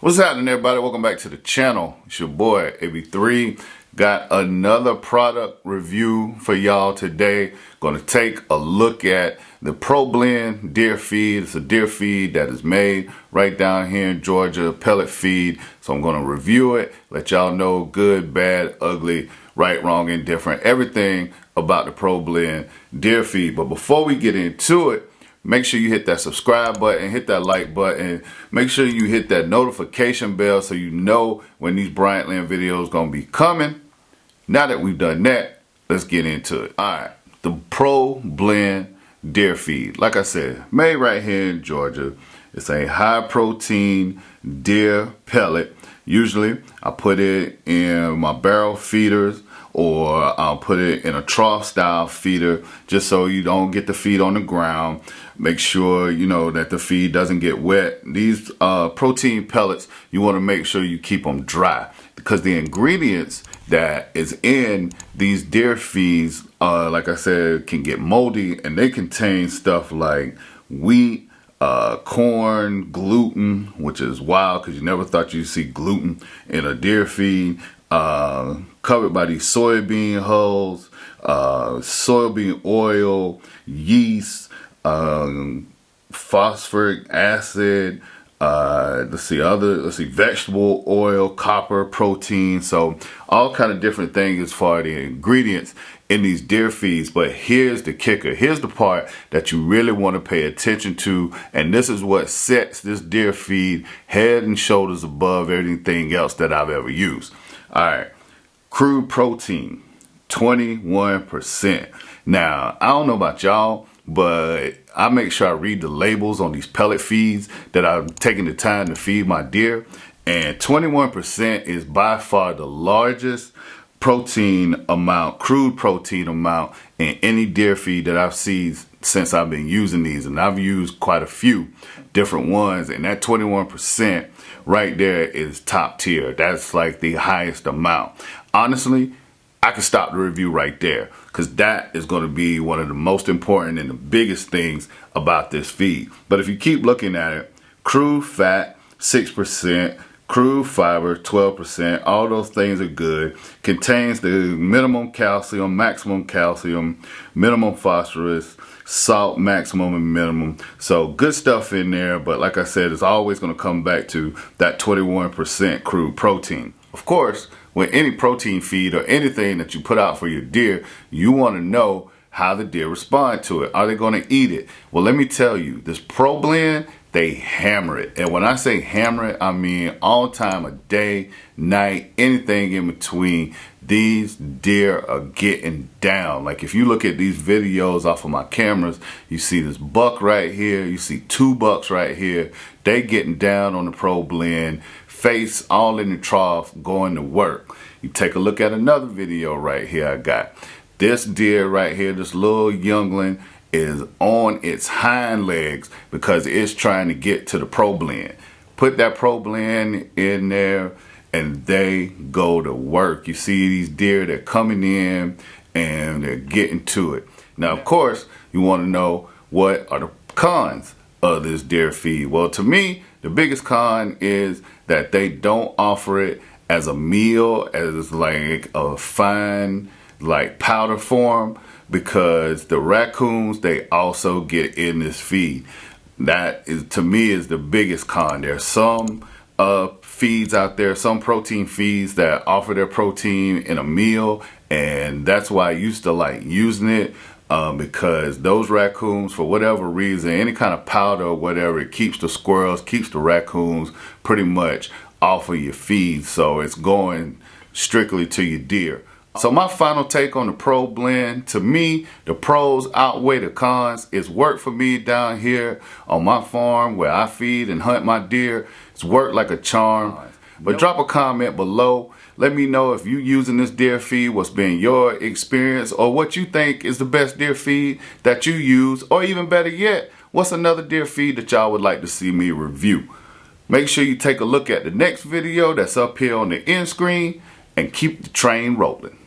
What's happening, everybody? Welcome back to the channel. It's your boy AB3. Got another product review for y'all today. Going to take a look at the Pro Blend deer feed. It's a deer feed that is made right down here in Georgia, pellet feed. So I'm going to review it, let y'all know good, bad, ugly, right, wrong, indifferent, everything about the Pro Blend deer feed. But before we get into it, make sure you hit that subscribe button, hit that like button, make sure you hit that notification bell so you know when these Bryant Land videos gonna be coming. Now that we've done that, let's get into it. All right, the Pro Blend deer feed. Like I said, made right here in Georgia. It's a high protein deer pellet. Usually I put it in my barrel feeders, or I'll put it in a trough style feeder just so you don't get the feed on the ground. Make sure you know that the feed doesn't get wet. These protein pellets, you want to make sure you keep them dry, because the ingredients that is in these deer feeds, like I said, can get moldy, and they contain stuff like wheat, corn, gluten, which is wild because you never thought you'd see gluten in a deer feed. Covered by these soybean hulls, soybean oil, yeast, phosphoric acid, vegetable oil, copper, protein. So all kind of different things as far as the ingredients in these deer feeds. But here's the kicker. Here's the part that you really want to pay attention to. And this is what sets this deer feed head and shoulders above everything else that I've ever used. All right, crude protein, 21%. Now, I don't know about y'all, but I make sure I read the labels on these pellet feeds that I'm taking the time to feed my deer. And 21% is by far the largest protein amount, crude protein amount in any deer feed that I've seen since I've been using these. And I've used quite a few different ones. And that 21% right there is top tier. That's like the highest amount. Honestly, I could stop the review right there, because that is going to be one of the most important and the biggest things about this feed. But if you keep looking at it, crude fat, 6%, crude fiber, 12%, all those things are good. Contains the minimum calcium, minimum phosphorus, salt, maximum and minimum. So good stuff in there. But like I said, it's always going to come back to that 21% crude protein. Of course, with any protein feed or anything that you put out for your deer, you want to know how the deer respond to it. Are they going to eat it? Well, let me tell you, this Pro Blend, they hammer it. And when I say hammer it, I mean all time of day, night, anything in between. These deer are getting down. Like if you look at these videos off of my cameras, you see this buck right here, you see two bucks right here. They getting down on the Pro Blend, face all in the trough, going to work. You take a look at another video right here I got. This deer right here, this little youngling, is on its hind legs because it's trying to get to the Pro Blend. Put that Pro Blend in there and they go to work. You see these deer, they're coming in and they're getting to it. Now, of course, you want to know what are the cons of this deer feed. Well, to me, the biggest con is that they don't offer it as a meal, as like a fine, like powder form, because the raccoons, they also get in this feed. That is, to me, is the biggest con. There's some feeds out there, some protein feeds that offer their protein in a meal, and that's why I used to like using it. Because those raccoons, for whatever reason, any kind of powder or whatever, it keeps the squirrels, keeps the raccoons pretty much off of your feed. So it's going strictly to your deer. So my final take on the Pro Blend, to me, the pros outweigh the cons. It's worked for me down here on my farm where I feed and hunt my deer. It's worked like a charm. But drop a comment below. Let me know if you're using this deer feed, what's been your experience, or what you think is the best deer feed that you use, or even better yet, what's another deer feed that y'all would like to see me review. Make sure you take a look at the next video that's up here on the end screen and keep the train rolling.